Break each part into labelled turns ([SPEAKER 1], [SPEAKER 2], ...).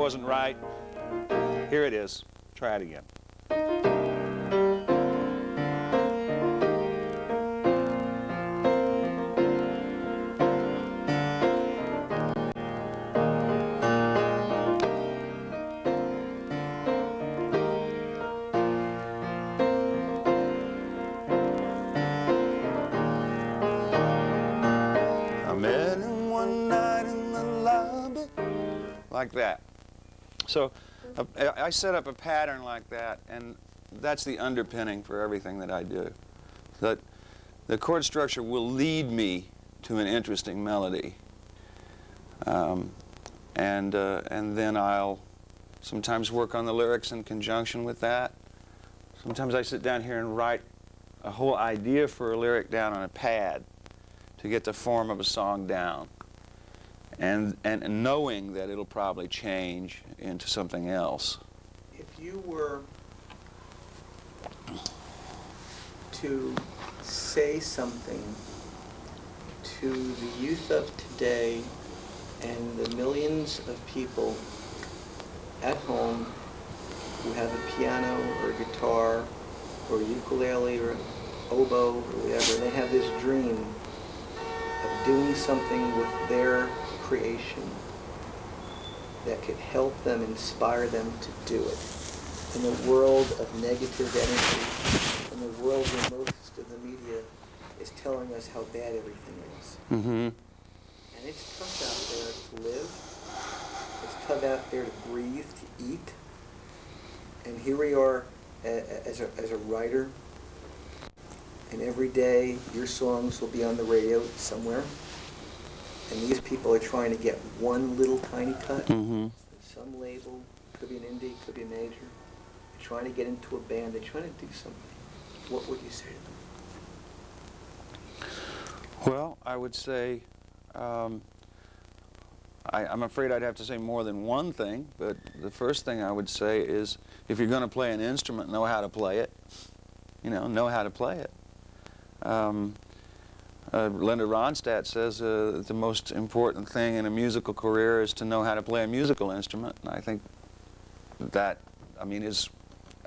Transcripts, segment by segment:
[SPEAKER 1] wasn't right. Here it is. Try it again. I met him one night in the lobby, like that. So I set up a pattern like that, and that's the underpinning for everything that I do. That the chord structure will lead me to an interesting melody, and then I'll sometimes work on the lyrics in conjunction with that. Sometimes I sit down here and write a whole idea for a lyric down on a pad to get the form of a song down, and knowing that it'll probably change into something else.
[SPEAKER 2] If you were to say something to the youth of today and the millions of people at home who have a piano or a guitar or a ukulele or an oboe or whatever, they have this dream of doing something with their creation that could help them, inspire them to do it. In a world of negative energy, in a world where most of the media is telling us how bad everything is.
[SPEAKER 1] Mm-hmm.
[SPEAKER 2] And it's tough out there to live. It's tough out there to breathe, to eat. And here we are as a writer, and every day your songs will be on the radio somewhere. And these people are trying to get one little tiny cut.
[SPEAKER 1] Mm-hmm.
[SPEAKER 2] Some label, could be an indie, could be a major. They're trying to get into a band, they're trying to do something. What would you say to them?
[SPEAKER 1] Well, I would say, I'm afraid I'd have to say more than one thing, but the first thing I would say is, if you're going to play an instrument, know how to play it. You know how to play it. Linda Ronstadt says the most important thing in a musical career is to know how to play a musical instrument, and I think that, as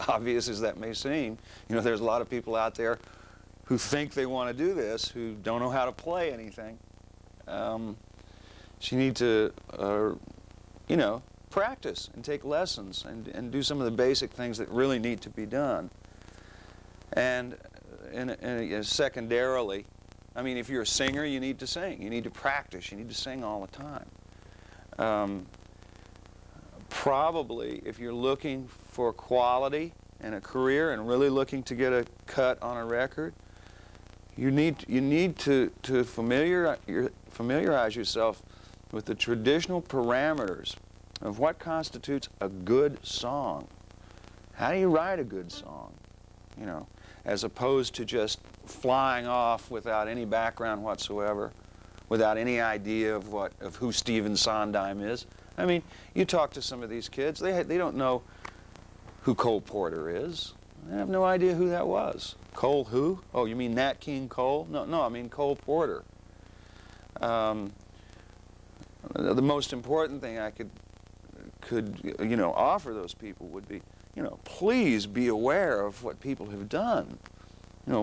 [SPEAKER 1] obvious as that may seem, there's a lot of people out there who think they want to do this who don't know how to play anything. So you need to, practice and take lessons and do some of the basic things that really need to be done. And secondarily, if you're a singer, you need to sing. You need to practice. You need to sing all the time. Probably, if you're looking for quality in a career and really looking to get a cut on a record, you need to familiarize yourself with the traditional parameters of what constitutes a good song. How do you write a good song? As opposed to just flying off without any background whatsoever, without any idea of who Stephen Sondheim is. You talk to some of these kids, they don't know who Cole Porter is. They have no idea who that was. Cole who? Oh, you mean Nat King Cole? No, I mean Cole Porter. The most important thing I could offer those people would be, please be aware of what people have done.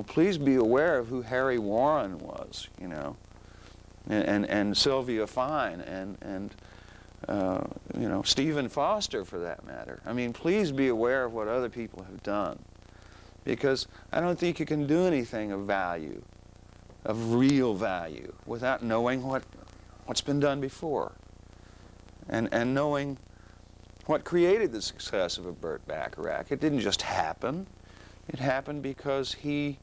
[SPEAKER 1] Please be aware of who Harry Warren was, and Sylvia Fine, and Stephen Foster, for that matter. Please be aware of what other people have done, because I don't think you can do anything of value, of real value, without knowing what's been done before, and knowing what created the success of a Burt Bacharach. It didn't just happen. It happened because he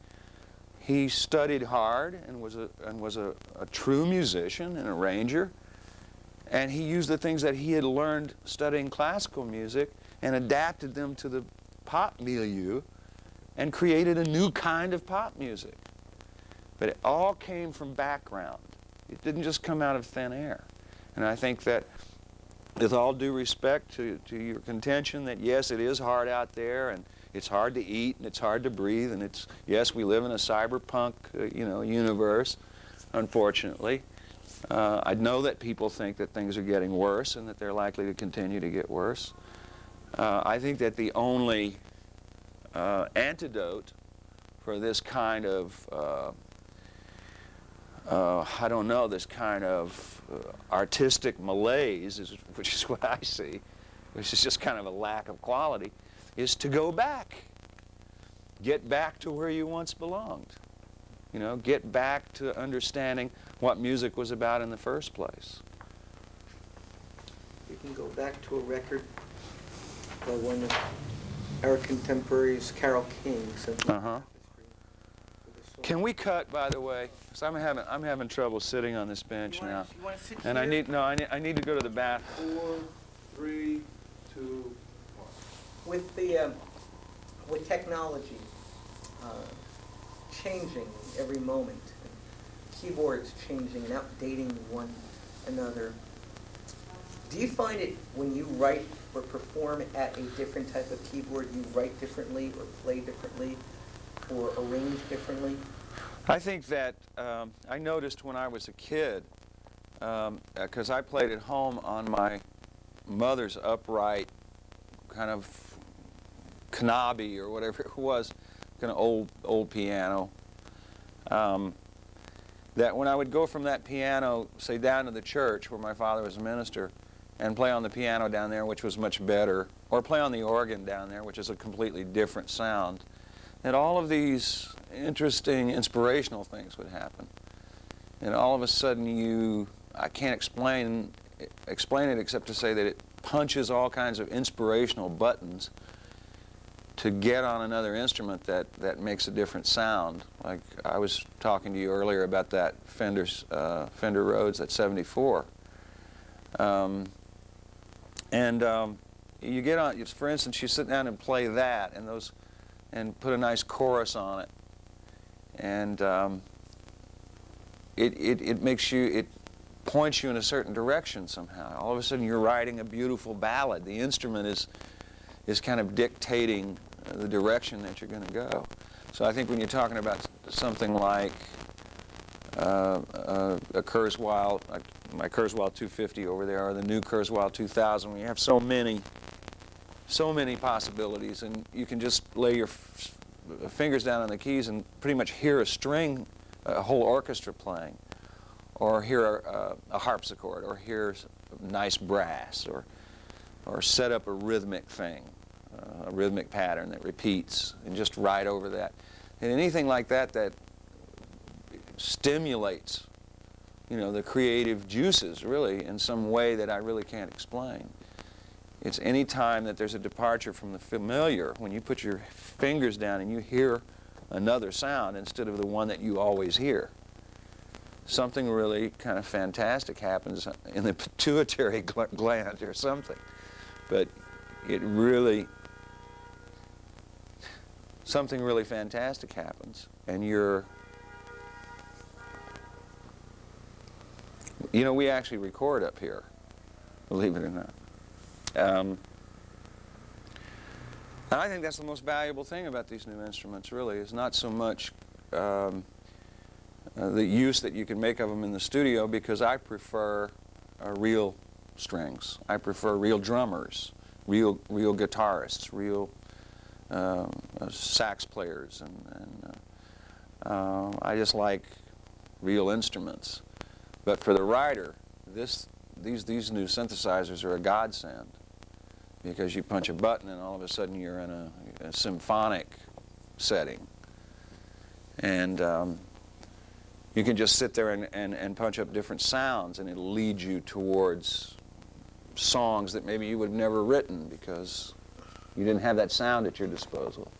[SPEAKER 1] studied hard and was a true musician and arranger, and he used the things that he had learned studying classical music and adapted them to the pop milieu and created a new kind of pop music. But it all came from background. It didn't just come out of thin air. And I think that, with all due respect to your contention that yes, it is hard out there, and it's hard to eat, and it's hard to breathe, and yes, we live in a cyberpunk universe, unfortunately, I know that people think that things are getting worse and that they're likely to continue to get worse. I think that the only antidote for this kind of, I don't know, this kind of artistic malaise, which is what I see, which is just kind of a lack of quality, is to go back. Get back to where you once belonged. You know, get back to understanding what music was about in the first place.
[SPEAKER 2] You can go back to a record by one of our contemporaries, Carole King.
[SPEAKER 1] Can we cut, by the way? Because I'm having trouble sitting on this bench now.
[SPEAKER 2] You want to sit
[SPEAKER 1] And
[SPEAKER 2] here?
[SPEAKER 1] I need to go to the bathroom.
[SPEAKER 3] 4, 3, 2, 1.
[SPEAKER 2] With technology changing every moment, keyboards changing and updating one another, do you find it when you write or perform at a different type of keyboard, you write differently or play differently or arrange differently?
[SPEAKER 1] I think that I noticed when I was a kid, because I played at home on my mother's upright kind of Knabe or whatever it was, kind of old piano, that when I would go from that piano, say, down to the church where my father was a minister, and play on the piano down there, which was much better, or play on the organ down there, which is a completely different sound, that all of these interesting, inspirational things would happen. And all of a sudden I can't explain it except to say that it punches all kinds of inspirational buttons to get on another instrument that makes a different sound. Like I was talking to you earlier about that Fender Rhodes, that 74. You get on, for instance, you sit down and play that and put a nice chorus on it, and it points you in a certain direction somehow. All of a sudden you're writing a beautiful ballad. The instrument is kind of dictating the direction that you're going to go. So I think when you're talking about something like a Kurzweil, like my Kurzweil 250 over there, or the new Kurzweil 2000, when you have so many possibilities, and you can just lay your fingers down on the keys and pretty much hear a whole orchestra playing, or hear a harpsichord, or hear nice brass, or set up a rhythmic thing, a rhythmic pattern that repeats, and just ride over that. And anything like that stimulates, the creative juices, really, in some way that I really can't explain. It's any time that there's a departure from the familiar, when you put your fingers down and you hear another sound instead of the one that you always hear. Something really kind of fantastic happens in the pituitary gland or something. But something really fantastic happens, and we actually record up here, believe it or not. And I think that's the most valuable thing about these new instruments, really, is not so much the use that you can make of them in the studio, because I prefer real strings. I prefer real drummers, real guitarists, real sax players, and I just like real instruments. But for the writer, these new synthesizers are a godsend, because you punch a button and all of a sudden you're in a symphonic setting. And you can just sit there and punch up different sounds, and it'll lead you towards songs that maybe you would have never written because you didn't have that sound at your disposal.